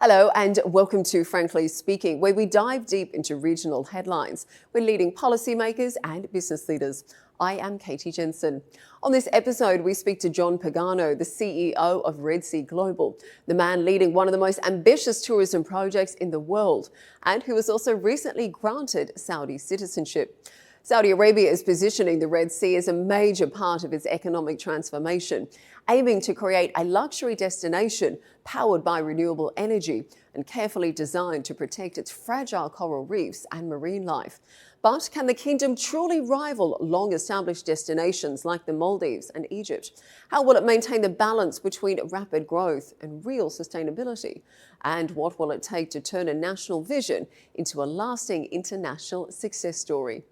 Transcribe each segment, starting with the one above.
Hello and welcome to Frankly Speaking, where we dive deep into regional headlines with leading policymakers and business leaders. I am Katie Jensen. On this episode, we speak to John Pagano, the CEO of Red Sea Global, the man leading one of the most ambitious tourism projects in the world, and who was also recently granted Saudi citizenship. Saudi Arabia is positioning the Red Sea as a major part of its economic transformation, aiming to create a luxury destination powered by renewable energy and carefully designed to protect its fragile coral reefs and marine life. But can the kingdom truly rival long-established destinations like the Maldives and Egypt? How will it maintain the balance between rapid growth and real sustainability? And what will it take to turn a national vision into a lasting international success story?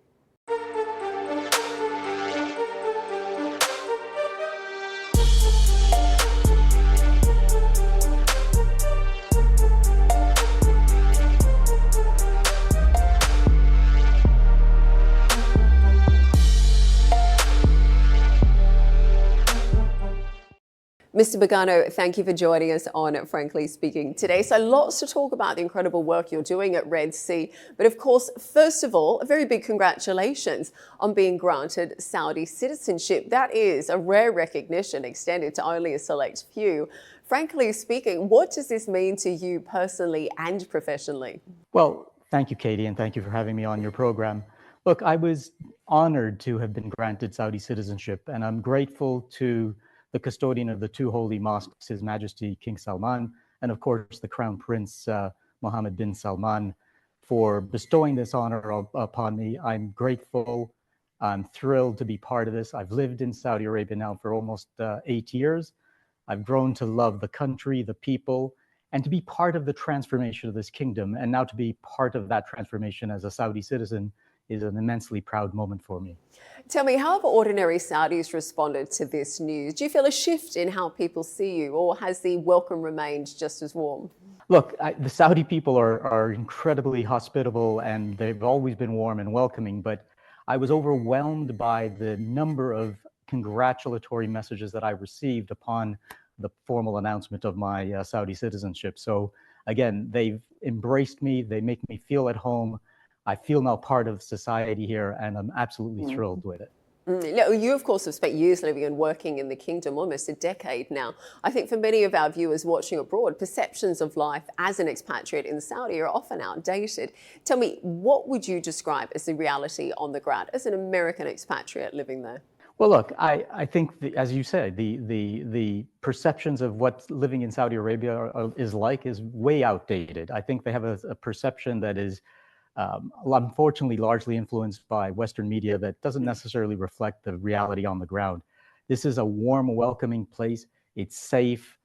Mr. Pagano, thank you for joining us on Frankly Speaking today. So lots to talk about the incredible work you're doing at Red Sea. But of course, first of all, a very big congratulations on being granted Saudi citizenship. That is a rare recognition extended to only a select few. Frankly speaking, what does this mean to you personally and professionally? Well, thank you, Katie, and thank you for having me on your program. Look, I was honored to have been granted Saudi citizenship, and I'm grateful to the custodian of the two holy mosques, His Majesty King Salman, and of course the Crown Prince Mohammed bin Salman, for bestowing this honor upon me. I'm grateful. I'm thrilled to be part of this. I've lived in Saudi Arabia now for almost 8 years. I've grown to love the country, the people, and to be part of the transformation of this kingdom. And now to be part of that transformation as a Saudi citizen is an immensely proud moment for me. Tell me, how have ordinary Saudis responded to this news? Do you feel a shift in how people see you, or has the welcome remained just as warm? Look, the Saudi people are incredibly hospitable, and they've always been warm and welcoming, but I was overwhelmed by the number of congratulatory messages that I received upon the formal announcement of my Saudi citizenship. So again, they've embraced me, they make me feel at home. I feel now part of society here, and I'm absolutely thrilled with it. You, of course, have spent years living and working in the kingdom, almost a decade now. I think for many of our viewers watching abroad, perceptions of life as an expatriate in Saudi are often outdated. Tell me, what would you describe as the reality on the ground as an American expatriate living there? Well, look, I think, as you said, the perceptions of what living in Saudi Arabia is like is way outdated. I think they have a perception that is unfortunately largely influenced by Western media that doesn't necessarily reflect the reality on the ground. This is a warm, welcoming place. It's safe.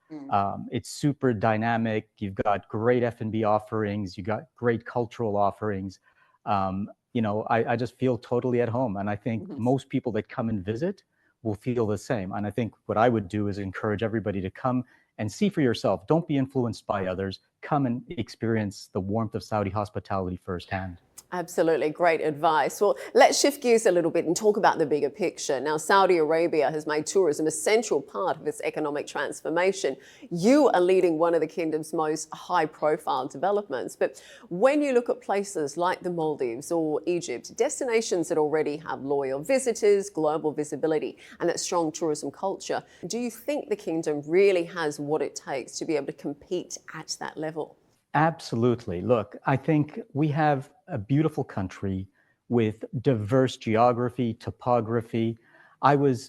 It's super dynamic. You've got great F&B offerings. You've got great cultural offerings. I just feel totally at home. And I think most people that come and visit will feel the same. And I think what I would do is encourage everybody to come and see for yourself. Don't be influenced by others. Come and experience the warmth of Saudi hospitality firsthand. Absolutely, great advice. Well, let's shift gears a little bit and talk about the bigger picture. Now, Saudi Arabia has made tourism a central part of its economic transformation. You are leading one of the kingdom's most high-profile developments. But when you look at places like the Maldives or Egypt, destinations that already have loyal visitors, global visibility, and that strong tourism culture, do you think the kingdom really has what it takes to be able to compete at that level? Absolutely. Look, I think we have a beautiful country with diverse geography, topography. I was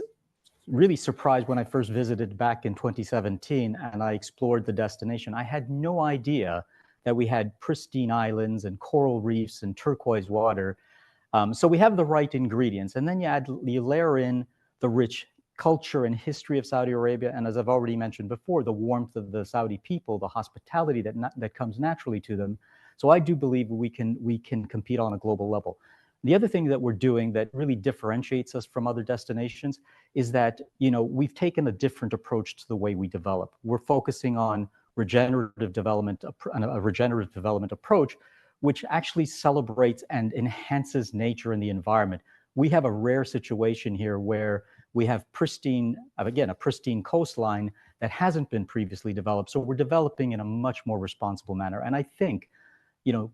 really surprised when I first visited back in 2017 and I explored the destination. I had no idea that we had pristine islands and coral reefs and turquoise water. So we have the right ingredients. And then you layer in the rich culture and history of Saudi Arabia, and as I've already mentioned before, the warmth of the Saudi people, the hospitality that comes naturally to them. So I do believe we can compete on a global level. The other thing that we're doing that really differentiates us from other destinations is that we've taken a different approach to the way we develop. We're focusing on regenerative development, a regenerative development approach, which actually celebrates and enhances nature and the environment. We have a rare situation here where we have a pristine coastline that hasn't been previously developed. So we're developing in a much more responsible manner. And I think,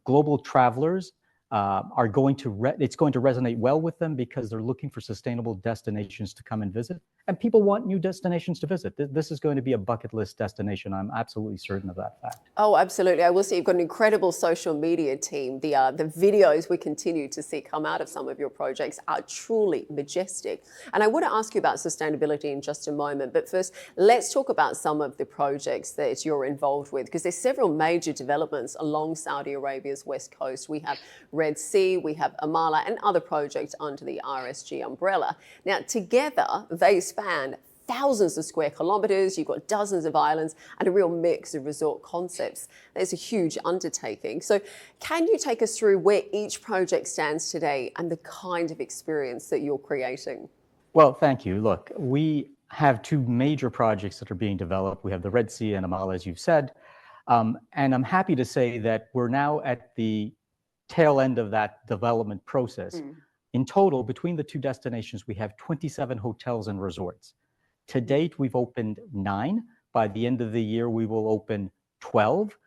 global travelers are going to, it's going to resonate well with them because they're looking for sustainable destinations to come and visit. And people want new destinations to visit. This is going to be a bucket list destination. I'm absolutely certain of that fact. Oh, absolutely. I will say you've got an incredible social media team. The videos we continue to see come out of some of your projects are truly majestic. And I want to ask you about sustainability in just a moment. But first, let's talk about some of the projects that you're involved with, because there's several major developments along Saudi Arabia's west coast. We have Red Sea, we have Amala, and other projects under the RSG umbrella. Now, together, they span thousands of square kilometres, you've got dozens of islands and a real mix of resort concepts. There's a huge undertaking. So can you take us through where each project stands today and the kind of experience that you're creating? Well, thank you. Look, we have two major projects that are being developed. We have the Red Sea and Amala, as you've said. And I'm happy to say that we're now at the tail end of that development process. In total, between the two destinations, we have 27 hotels and resorts. To date, we've opened 9. By the end of the year, we will open 12.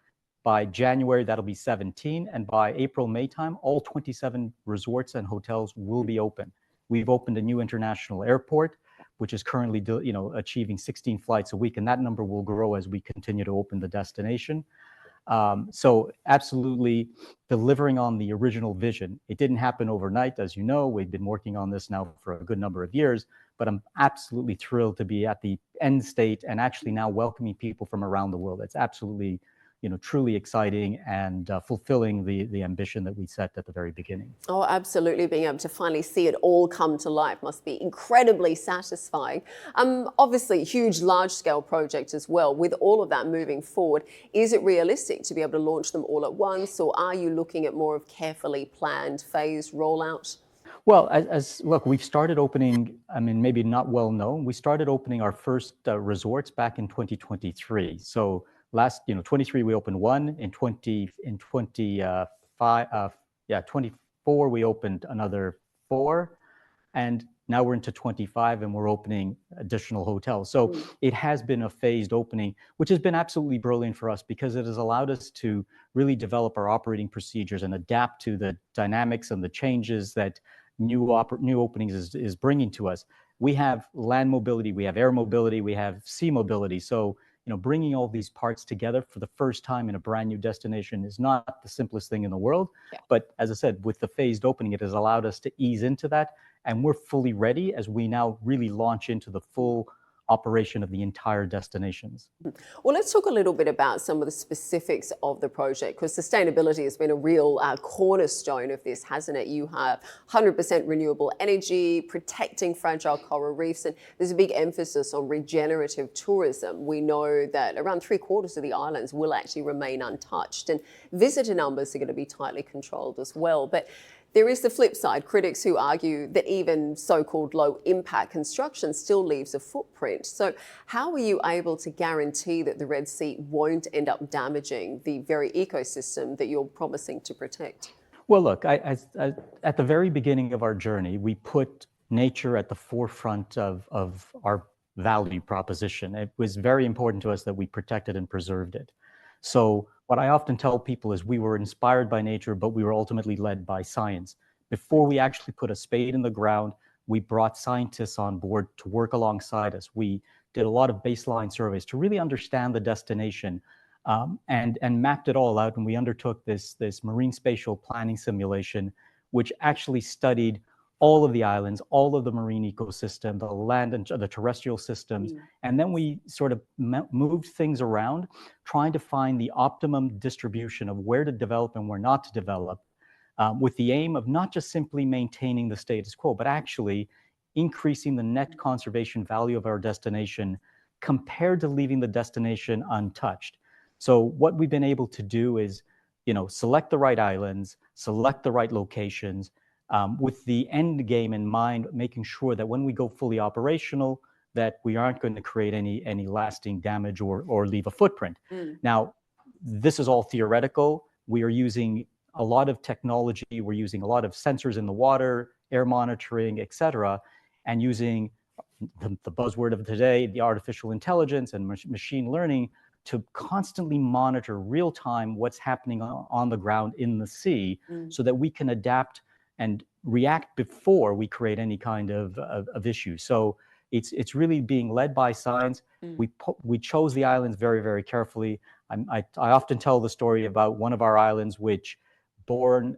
By January, that'll be 17. And by April, May time, all 27 resorts and hotels will be open. We've opened a new international airport, which is currently achieving 16 flights a week. And that number will grow as we continue to open the destination. So absolutely delivering on the original vision. It didn't happen overnight, as you know. We've been working on this now for a good number of years, but I'm absolutely thrilled to be at the end state and actually now welcoming people from around the world. It's absolutely, truly exciting and fulfilling the ambition that we set at the very beginning. Oh, absolutely. Being able to finally see it all come to life must be incredibly satisfying. Obviously, huge, large-scale project as well. With all of that moving forward, is it realistic to be able to launch them all at once, or are you looking at more of carefully planned phased rollout? Well, look, we've started opening, maybe not well known, we started opening our first resorts back in 2023. So 23 we opened 1, in 24 we opened another 4, and now we're into 25 and we're opening additional hotels. So it has been a phased opening, which has been absolutely brilliant for us because it has allowed us to really develop our operating procedures and adapt to the dynamics and the changes that new openings is bringing to us. We have land mobility, we have air mobility, we have sea mobility. So bringing all these parts together for the first time in a brand new destination is not the simplest thing in the world. Yeah. But as I said, with the phased opening, it has allowed us to ease into that. And we're fully ready as we now really launch into the full operation of the entire destinations. Well, let's talk a little bit about some of the specifics of the project, because sustainability has been a real cornerstone of this, hasn't it? You have 100% renewable energy, protecting fragile coral reefs, and there's a big emphasis on regenerative tourism. We know that around 3/4 of the islands will actually remain untouched, and visitor numbers are going to be tightly controlled as well. But there is the flip side, critics who argue that even so-called low-impact construction still leaves a footprint. So how are you able to guarantee that the Red Sea won't end up damaging the very ecosystem that you're promising to protect? Well, look, at the very beginning of our journey, we put nature at the forefront of our value proposition. It was very important to us that we protected and preserved it. So what I often tell people is we were inspired by nature, but we were ultimately led by science. Before we actually put a spade in the ground, we brought scientists on board to work alongside us. We did a lot of baseline surveys to really understand the destination and mapped it all out. And we undertook this marine spatial planning simulation, which actually studied all of the islands, all of the marine ecosystem, the land and the terrestrial systems. And then we sort of moved things around, trying to find the optimum distribution of where to develop and where not to develop, with the aim of not just simply maintaining the status quo, but actually increasing the net conservation value of our destination compared to leaving the destination untouched. So what we've been able to do is, select the right islands, select the right locations, with the end game in mind, making sure that when we go fully operational, that we aren't going to create any lasting damage or leave a footprint. Now, this is all theoretical. We are using a lot of technology. We're using a lot of sensors in the water, air monitoring, et cetera, and using the buzzword of today, the artificial intelligence and machine learning, to constantly monitor real time what's happening on the ground in the sea, so that we can adapt and react before we create any kind of issue. So it's really being led by science. We chose the islands very, very carefully. I often tell the story about one of our islands, which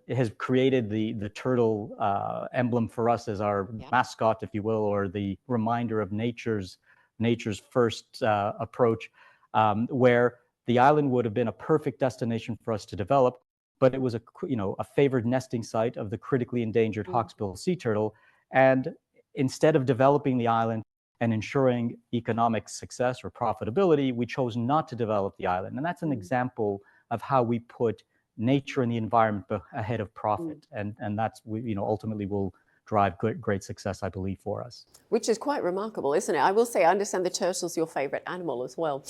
has created the turtle emblem for us as our mascot, if you will, or the reminder of nature's first approach, where the island would have been a perfect destination for us to develop, but it was a favored nesting site of the critically endangered hawksbill sea turtle. And instead of developing the island and ensuring economic success or profitability, we chose not to develop the island. And that's an example of how we put nature and the environment ahead of profit, and that's ultimately will drive great success, I believe, for us. Which is quite remarkable, isn't it? I will say, I understand the turtle's your favourite animal as well.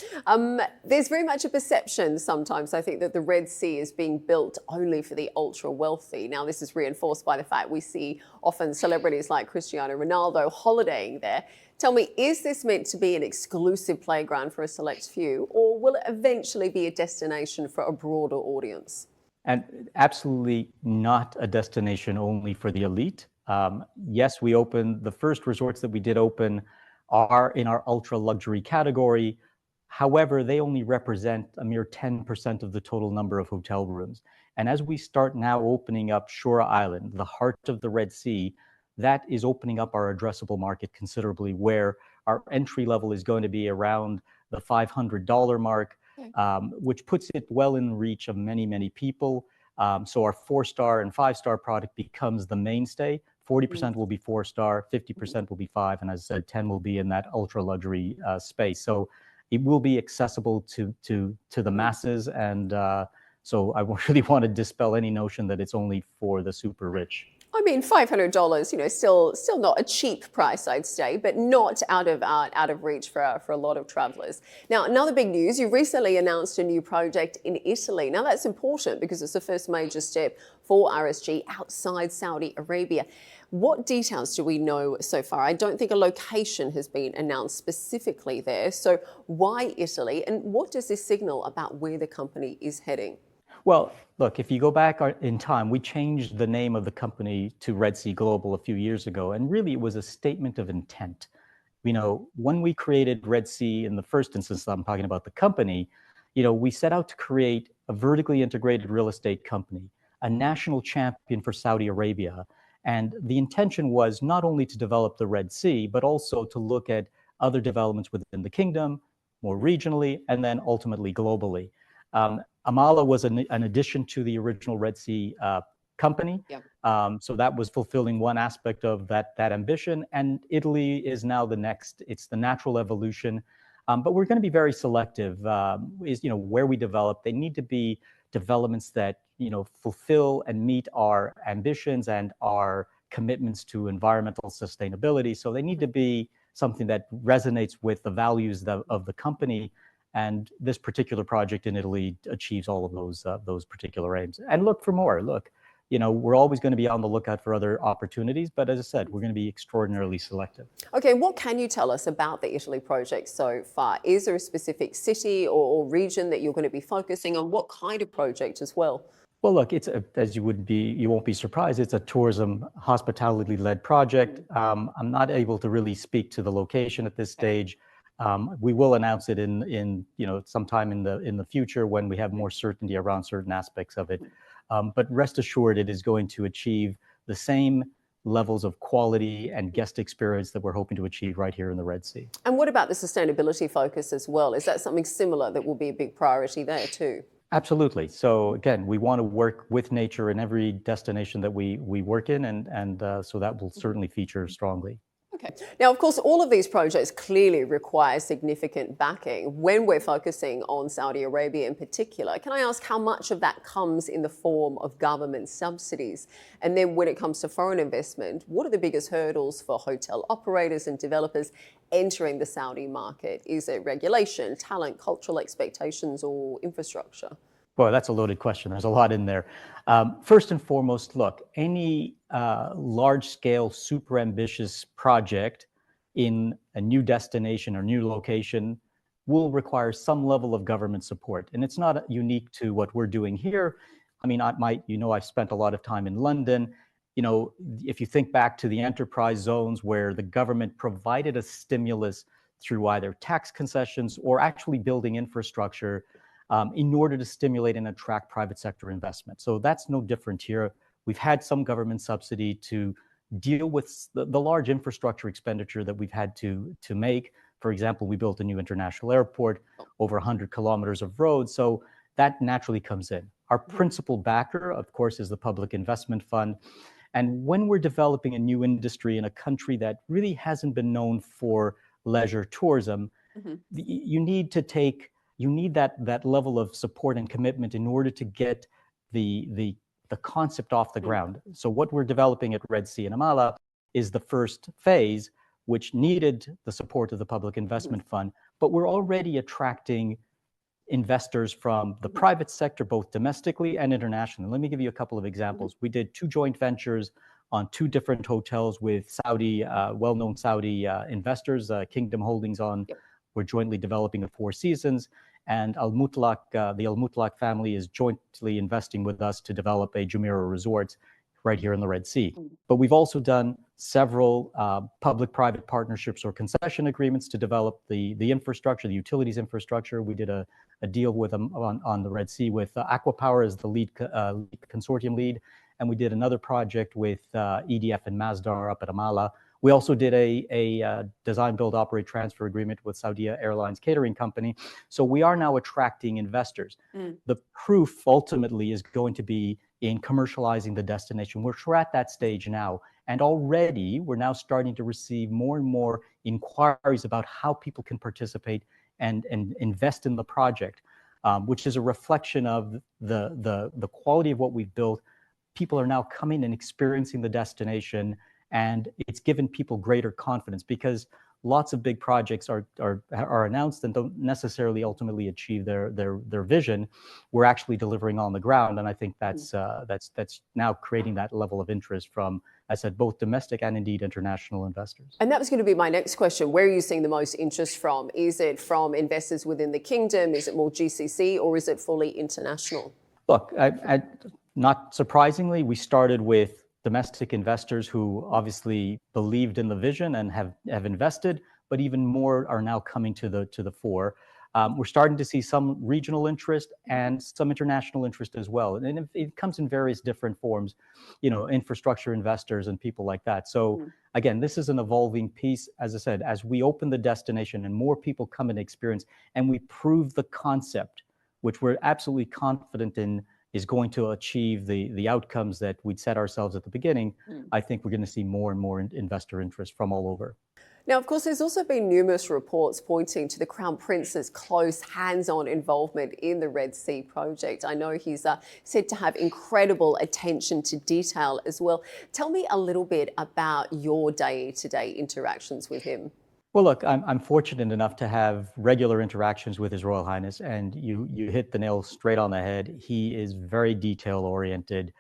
There's very much a perception sometimes, I think, that the Red Sea is being built only for the ultra wealthy. Now, this is reinforced by the fact we see often celebrities like Cristiano Ronaldo holidaying there. Tell me, is this meant to be an exclusive playground for a select few, or will it eventually be a destination for a broader audience? And absolutely not a destination only for the elite. Yes, we opened, the first resorts that we did open are in our ultra luxury category. However, they only represent a mere 10% of the total number of hotel rooms. And as we start now opening up Shura Island, the heart of the Red Sea, that is opening up our addressable market considerably, where our entry level is going to be around the $500 mark, which puts it well in reach of many, many people. So our 4-star and 5-star product becomes the mainstay. 40% will be 4-star, 50% will be 5, and as I said, 10 will be in that ultra luxury space. So it will be accessible to the masses, and so I really want to dispel any notion that it's only for the super rich. I mean, $500, still not a cheap price, I'd say, but not out of reach for a lot of travellers. Now, another big news, you recently announced a new project in Italy. Now, that's important because it's the first major step for RSG outside Saudi Arabia. What details do we know so far? I don't think a location has been announced specifically there. So why Italy, and what does this signal about where the company is heading? Well, look, if you go back in time, we changed the name of the company to Red Sea Global a few years ago, and really it was a statement of intent. When we created Red Sea in the first instance, I'm talking about the company, we set out to create a vertically integrated real estate company, a national champion for Saudi Arabia. And the intention was not only to develop the Red Sea, but also to look at other developments within the kingdom, more regionally, and then ultimately globally. Amala was an addition to the original Red Sea company. So that was fulfilling one aspect of that ambition. And Italy is now the next. It's the natural evolution. But we're going to be very selective. Where we develop, they need to be developments that fulfill and meet our ambitions and our commitments to environmental sustainability. So they need to be something that resonates with the values of the company. And this particular project in Italy achieves all of those particular aims. And look for more. Look, we're always going to be on the lookout for other opportunities. But as I said, we're going to be extraordinarily selective. Okay, what can you tell us about the Italy project so far? Is there a specific city or region that you're going to be focusing on? What kind of project as well? Well, look, as you won't be surprised, it's a tourism hospitality-led project. I'm not able to really speak to the location at this stage. We will announce it in sometime in the future when we have more certainty around certain aspects of it. But rest assured, it is going to achieve the same levels of quality and guest experience that we're hoping to achieve right here in the Red Sea. And what about the sustainability focus as well? Is that something similar that will be a big priority there too? Absolutely. So again, we want to work with nature in every destination that we work in, and so that will certainly feature strongly. Okay. Now, of course, all of these projects clearly require significant backing. When we're focusing on Saudi Arabia in particular, can I ask how much of that comes in the form of government subsidies? And then when it comes to foreign investment, what are the biggest hurdles for hotel operators and developers entering the Saudi market? Is it regulation, talent, cultural expectations, or infrastructure? Boy, that's a loaded question. There's a lot in there. First and foremost, look, any large-scale, super ambitious project in a new destination or new location will require some level of government support. And it's not unique to what we're doing here. I mean, I've spent a lot of time in London. If you think back to the enterprise zones where the government provided a stimulus through either tax concessions or actually building infrastructure in order to stimulate and attract private sector investment. So that's no different here. We've had some government subsidy to deal with the large infrastructure expenditure that we've had to make. For example, we built a new international airport, over 100 kilometers of road. So that naturally comes in. Our principal backer, of course, is the Public Investment Fund. And when we're developing a new industry in a country that really hasn't been known for leisure tourism, you need that level of support and commitment in order to get the concept off the ground. So what we're developing at Red Sea and Amala is the first phase, which needed the support of the Public Investment Fund, but we're already attracting investors from the private sector, both domestically and internationally. Let me give you a couple of examples. We did 2 joint ventures on 2 different hotels with Saudi, well-known Saudi investors. Kingdom Holdings we're jointly developing a 4 Seasons, and the Al Mutlaq family is jointly investing with us to develop a Jumeirah resort right here in the Red Sea. But we've also done several public-private partnerships or concession agreements to develop the infrastructure, the utilities infrastructure. We did a deal with them on the Red Sea with Aquapower as the lead consortium lead, and we did another project with EDF and Masdar up at Amala. We also did a design, build, operate, transfer agreement with Saudi Airlines Catering Company. So we are now attracting investors. The proof ultimately is going to be in commercializing the destination. We're at that stage now. And already we're now starting to receive more and more inquiries about how people can participate and invest in the project, which is a reflection of the quality of what we've built. People are now coming and experiencing the destination, and it's given people greater confidence because lots of big projects are announced and don't necessarily ultimately achieve their vision. We're actually delivering on the ground, and I think that's now creating that level of interest from, I said, both domestic and indeed international investors. And that was going to be my next question. Where are you seeing the most interest from? Is it from investors within the kingdom? Is it more GCC, or is it fully international? Look, not surprisingly, we started with domestic investors who obviously believed in the vision and have invested, but even more are now coming to the fore. We're starting to see some regional interest and some international interest as well. And it comes in various different forms, infrastructure investors and people like that. So again, this is an evolving piece. As I said, as we open the destination and more people come and experience, and we prove the concept, which we're absolutely confident in is going to achieve the outcomes that we'd set ourselves at the beginning, I think we're going to see more and more investor interest from all over. Now, of course, there's also been numerous reports pointing to the Crown Prince's close hands-on involvement in the Red Sea project. I know he's said to have incredible attention to detail as well. Tell me a little bit about your day-to-day interactions with him. Well, look, I'm fortunate enough to have regular interactions with His Royal Highness, and you hit the nail straight on the head. He is very detail-oriented.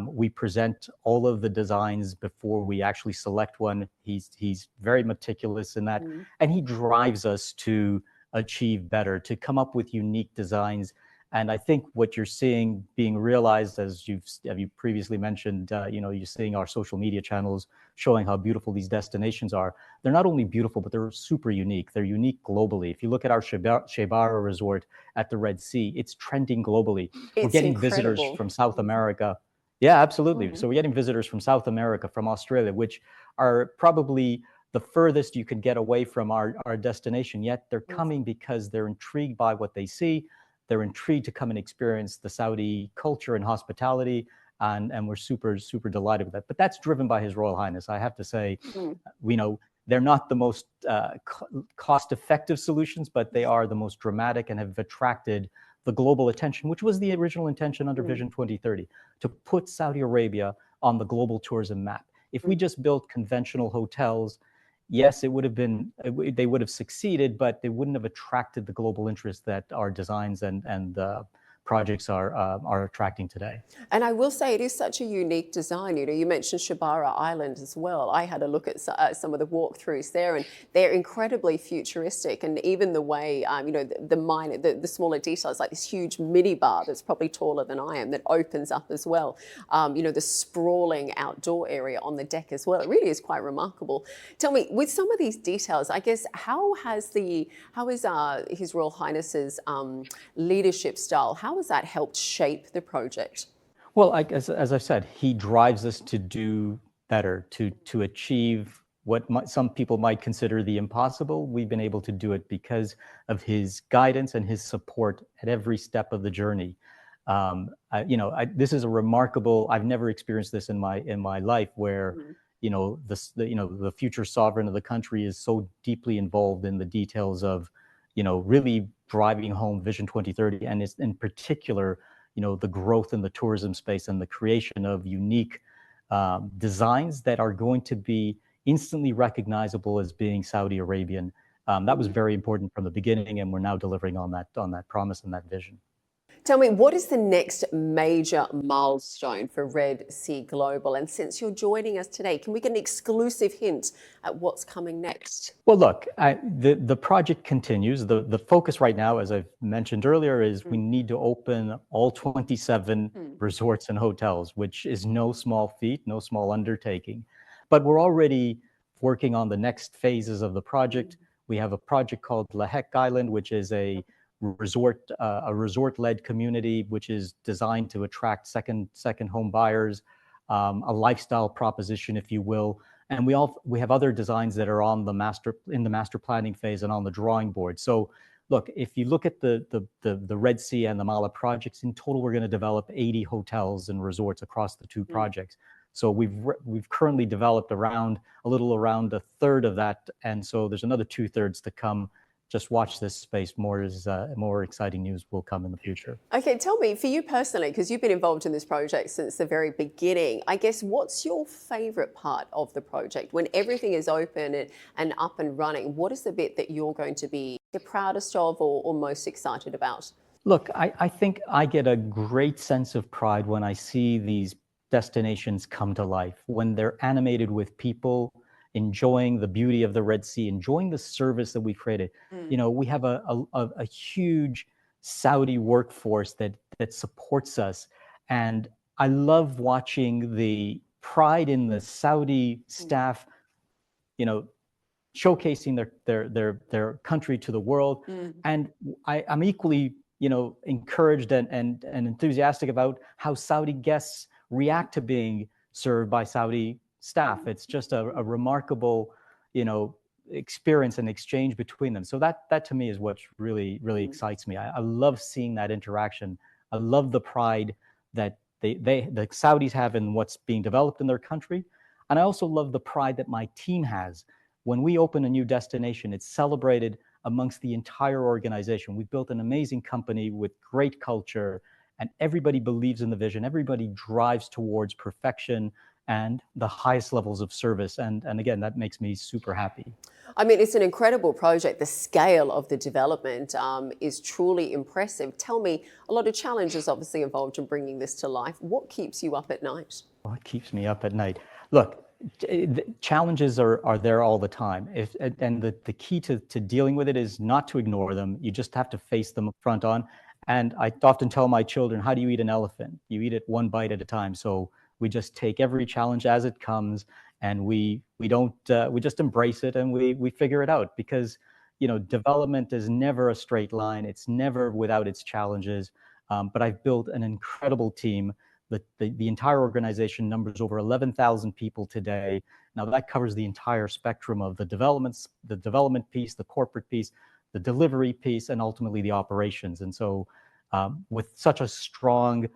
We present all of the designs before we actually select one. He's very meticulous in that, and he drives us to achieve better, to come up with unique designs. And I think what you're seeing being realized, as you previously mentioned, you're seeing our social media channels showing how beautiful these destinations are. They're not only beautiful, but they're super unique. They're unique globally. If you look at our Shebara resort at the Red Sea, it's trending globally. We're getting visitors from South America. Yeah, absolutely. So we're getting visitors from South America, from Australia, which are probably the furthest you could get away from our destination, yet they're coming because they're intrigued by what they see. They're intrigued to come and experience the Saudi culture and hospitality, and we're super, super delighted with that. But that's driven by His Royal Highness. I have to say, they're not the most cost-effective solutions, but they are the most dramatic and have attracted the global attention, which was the original intention under Vision 2030, to put Saudi Arabia on the global tourism map. If we just built conventional hotels, yes, they would have succeeded, but they wouldn't have attracted the global interest that our designs and the projects are attracting today. And I will say it is such a unique design. You know, you mentioned Shibara Island as well. I had a look at some of the walkthroughs there, and they're incredibly futuristic. And even the way, you know, the smaller details, like this huge mini bar that's probably taller than I am, that opens up as well. You know, the sprawling outdoor area on the deck as well. It really is quite remarkable. Tell me, with some of these details, I guess, how is His Royal Highness's leadership style? How has that helped shape the project? Well, as I said, he drives us to do better, to achieve what some people might consider the impossible. We've been able to do it because of his guidance and his support at every step of the journey. This is a remarkable. I've never experienced this in my life, where the future sovereign of the country is so deeply involved in the details of, really driving home Vision 2030, and is in particular, the growth in the tourism space and the creation of unique designs that are going to be instantly recognizable as being Saudi Arabian. That was very important from the beginning, and we're now delivering on that promise and that vision. Tell me, what is the next major milestone for Red Sea Global? And since you're joining us today, can we get an exclusive hint at what's coming next? Well, look, the project continues. The focus right now, as I've mentioned earlier, is we need to open all 27 resorts and hotels, which is no small feat, no small undertaking. But we're already working on the next phases of the project. We have a project called Lahek Island, which is a resort-led community, which is designed to attract second home buyers, a lifestyle proposition, if you will. And we have other designs that are in the master planning phase and on the drawing board. So, look, if you look at the Red Sea and the Mala projects, in total, we're going to develop 80 hotels and resorts across the two projects. So we've currently developed a little around a third of that, and so there's another 2/3 to come. Just watch this space. More exciting news will come in the future. Okay, tell me, for you personally, because you've been involved in this project since the very beginning, I guess, what's your favourite part of the project? When everything is open and up and running, what is the bit that you're going to be the proudest of or most excited about? Look, I think I get a great sense of pride when I see these destinations come to life, when they're animated with people enjoying the beauty of the Red Sea, enjoying the service that we created. We have a huge Saudi workforce that supports us. And I love watching the pride in the Saudi staff, showcasing their country to the world. And I'm equally, encouraged and enthusiastic about how Saudi guests react to being served by Saudi staff. It's just a remarkable, experience and exchange between them. So that to me is what really excites me. I love seeing that interaction. I love the pride that the Saudis have in what's being developed in their country. And I also love the pride that my team has. When we open a new destination, it's celebrated amongst the entire organization. We've built an amazing company with great culture, and everybody believes in the vision. Everybody drives towards perfection and the highest levels of service. And again, that makes me super happy. I mean, it's an incredible project. The scale of the development is truly impressive. Tell me, a lot of challenges obviously involved in bringing this to life. What keeps you up at night? What keeps me up at night? Look, challenges are there all the time. And the key to dealing with it is not to ignore them. You just have to face them front on. And I often tell my children, how do you eat an elephant? You eat it one bite at a time. So we just take every challenge as it comes, and we just embrace it, and we figure it out, because development is never a straight line. It's never without its challenges. But I've built an incredible team. The entire organization numbers over 11,000 people today. Now that covers the entire spectrum of the development piece, the corporate piece, the delivery piece, and ultimately the operations. And so with such a strong,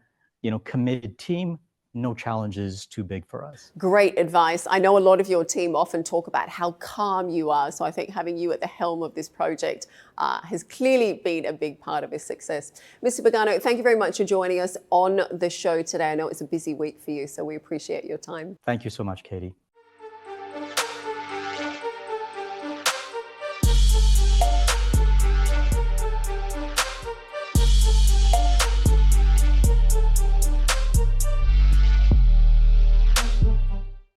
committed team, no challenge is too big for us. Great advice. I know a lot of your team often talk about how calm you are. So I think having you at the helm of this project has clearly been a big part of its success. Mr. Pagano, thank you very much for joining us on the show today. I know it's a busy week for you, so we appreciate your time. Thank you so much, Katie.